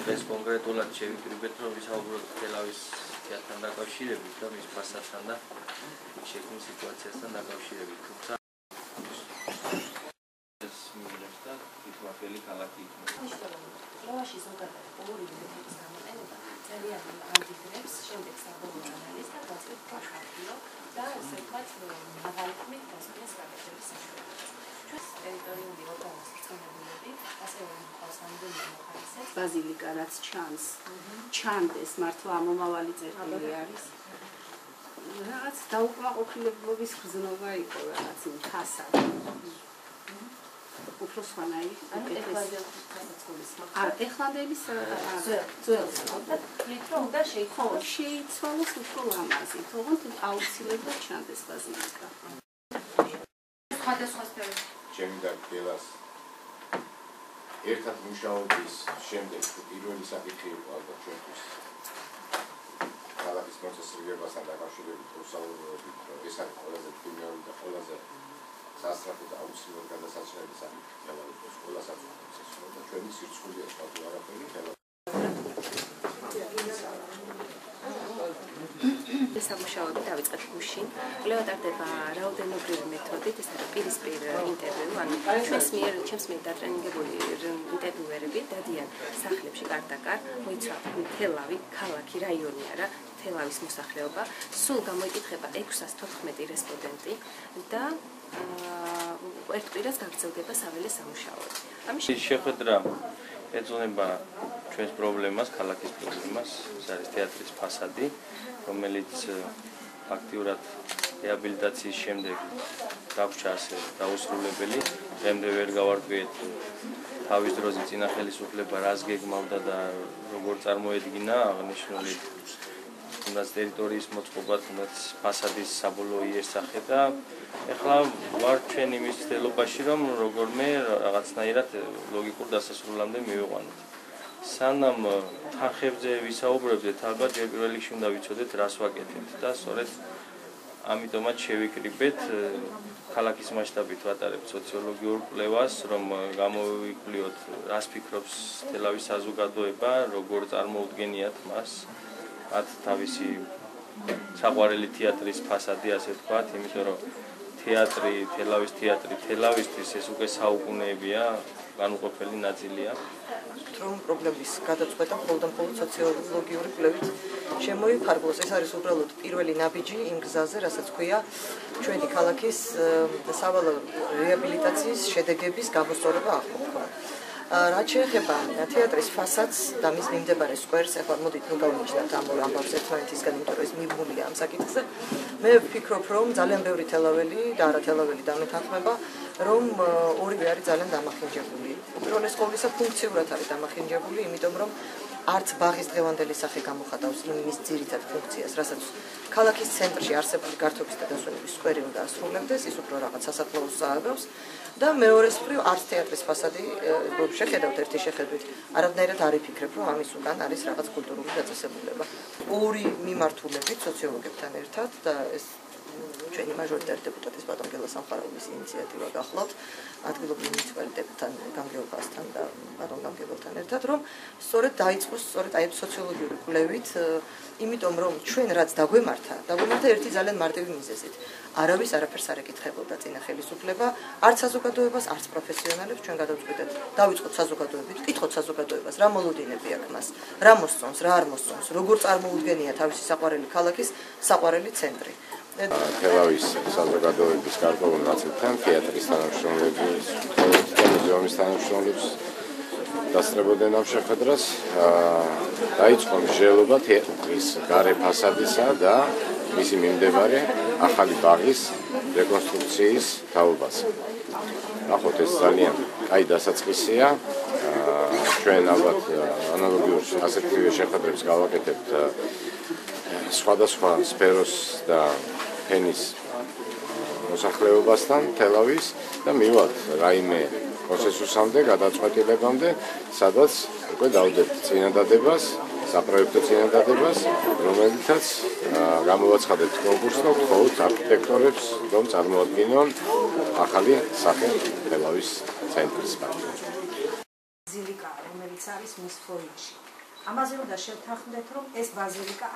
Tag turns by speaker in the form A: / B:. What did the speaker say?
A: ეს კონკრეტულად შევიკრიბეთ, რომ ვისაუბროთ თელავის თეატრთან დაკავშირებით და მის ფასადთან და შექმნის სიტუაციასთან დაკავშირებით. თუმცა ეს მიგრებს და თვითმართველი ქალაქი იქნება.
B: კვლევაში ზოგადად ორი მეთოდის გამოყენება ძალიან ამდიდრებს შემდეგ საბოლოო ანალიზს და დაწყებს პაშატილო და ესე ვთქვათ მაღალი ხმით დასწრეს გაკეთების საშუალებას. ჩვენს ტერიტორიული ოპერაციის რწმუნებულები ასევე მყავს ამდენი მოხალისე ბაზილიკა რაც ჩანდეს მართლა ამომავალი წერტილი არის რაღაც დაუკმაყოფილებლობის გზნობა იყო რაღაც იმ ფასად უფრო სხვანაირი ეხლანდელის ძველს და ლიტრო უნდა შეიცვალოს უფრო ლამაზი თუმცა აუცილებლად ჩანდეს ბაზილიკა სხვადასხვა სფეროში
C: ჩემი და კელას ერთად მუშაობის შემდეგ პირველი საკითხი იყო ალბათ ჩვენთვის ქალაქის მოწესრიგებასთან დაკავშირებით უსაუბრობთ რომ ეს არის ყველაზე პირველი და ყველაზე სასწრაფო და აუცილებელი გადასაჭრელი საკითხი თელავის სკოლასაც უწესრიგებს და ჩვენი სირცხულია სხვა თუ არაფერი
B: ეს სამუშაოები დავიწყეთ გუშინ. კვლევა ტარდება რაოდენობრივი მეთოდით, ეს არის პირისპირ ინტერვიუ, ანუ ჩვენს მიერ დატრენინგებული ინტერვიუერები დადიან სახლებში კარ-და-კარ, მოიცვა თელავი, ქალაქი, რაიონი არა, თელავის მოსახლეობა. სულ გამოიკითხება 614 რესპონდენტი და ერთ კვირას გაგრძელდება საველე სამუშაოები.
A: ამის შეხვედრა ეძღვნება ჩვენს პრობლემას, ქალაქის პრობლემას, ეს არის თეატრის ფასადი, რომელიც აქტიურად რეაბილიტაციის შემდეგ დაგვრჩა ასე დაუსრულებელი. დღემდე ვერ გავარკვიეთ თავის დროზე წინა ხელისუფლება რას გეგმავდა და როგორ წარმოედგინა აღნიშნული თუნდაც ტერიტორიის მოწყობა, თუნდაც ფასადის საბოლოო იერსახე და ეხლა ვარ ჩვენ იმის ცდილობაში, რომ როგორმე რაღაცნაირად ლოგიკურ დასასრულამდე მივიყვანოთ. სანამ თანხებზე ვისაუბრებდეთ, ალბათ ჯერ პირველ რიგში უნდა ვიცოდეთ, რას ვაკეთებთ და სწორედ ამიტომაც შევიკრიბეთ ქალაქის მასშტაბით ვატარებთ სოციოლოგიურ კვლევას, რომ გამოვიკვლიოთ, რას ფიქრობს თელავის საზოგადოება, როგორ წარმოუდგენიათ მას, მათ თავისი საყვარელი თეატრის ფასადი, ასე ვთქვათ, იმიტომ რომ თეატრი, თელავის თეატრი, თელავისთვის ეს უკვე საუკუნეებია, განუყოფელი ნაწილია.
D: რომ პრობლემის გადაწყვეტა მხოლოდ სოციოლოგიური კვლევით შემოიფარგლოს. ეს არის უბრალოდ პირველი ნაბიჯი იმ გზაზე, რასაც ქვია ჩვენი ქალაქის სავალალო რეაბილიტაციის შედეგების გამოსწორება ახლობლად. რაც შეეხება თეატრის ფასადს და მის მიმდებარე სკვერს, ახლა მოდით ნუ გავიჩინოთ ამ ორ ამბავს ერთმანეთისგან, იმიტომ რომ ეს მიბმულია ამ საკითხზე. მე ვფიქრობ, რომ ძალიან ბევრი თელაველი და არათელაველი დამეთანხმება, რომ ორივე არის ძალიან დამახინჯებული. უპირველეს ყოვლისა ფუნქციურად არის დამახინჯებული, იმიტომ რომ არც ბაღის დღევანდელი სახე გამოხატავს იმის ძირითად ფუნქციას, რასაც ქალაქის ცენტრში არსებული გართობის და დასვენების სკვერი უნდა ასრულებდეს, ის უფრო რაღაც სასაფლაოს წააგავს და მეორეს მხრივ არც თეატრის ფასადი შეხედავთ ერთი შეხედვით, არაფერად არ იფიქრებ, რომ ამის უკან არის რაღაც კულტურული დაწესებულება. ორი მიმართულებით სოციოლოგებთან ერთად და ეს ჩვენი მაჟორიტარი დეპუტატის ბატონ გელა სამხარაულის ინიციატივა გახლავთ ადგილობრივ მუნიციპალიტეტთან გამგეობასთან და ბატონ გამგეობელთან ერთად, რომ სწორედ დაიწყოს სწორედ აი სოციოლოგიური კვლევით, იმიტომ რომ ჩვენ რაც დაგვემართა ერთი ძალიან მარტივი მიზეზით. არავის არაფერს არ ეკითხებოდა წინა ხელისუფლება, არც საზოგადოებას, არც პროფესიონალებს. ჩვენ გადავწყვიტეთ, დავიწყოთ საზოგადოებით, ვკითხოთ საზოგადოებას, რა მოლოდინები აქვს მას, რა მოსწონს, რა არ მოსწონს, როგორ წარმოუდგენია თავისი საყვარელი ქალაქის საყვარელი ცენტრი.
C: თელავის საზოგადოების გარკვეულ ნაწილთან თეატრის თანამშრომლებს, მუზეუმის თანამშრომლებს დასწრებოდნენ ამ შეხვედრას. დაიწყო მსჯელობა თეატრის გარე ფასადისა და მისი მიმდებარე ახალი ბაღის რეკონსტრუქციის თაობას. ნახოთ, ეს ძალიან კაი დასაწყისია. ჩვენ ალბათ ანალოგიურ ასეთივე შეხვედრებს გავაკეთებთ სხვადასხვა სფეროს და ფენის მოსახლეობასთან თელავის და მივალთ რაიმე კონსენსუსამდე, გადაწყვეტილებამდე, სადაც უკვე დავდებთ წინადადებას, საპროექტო წინადადებას, რომელიცაც გამოვაცხადებთ კონკურსს და ვთხოვთ არქიტექტორებს, რომ წარმოადგინონ ახალი სახე თელავის ცენტრის.
B: ბაზილიკა, რომელიც არის მის ფოიეში.
E: ამაზე უნდა შევთანხმდეთ, რომ ეს ბაზილიკა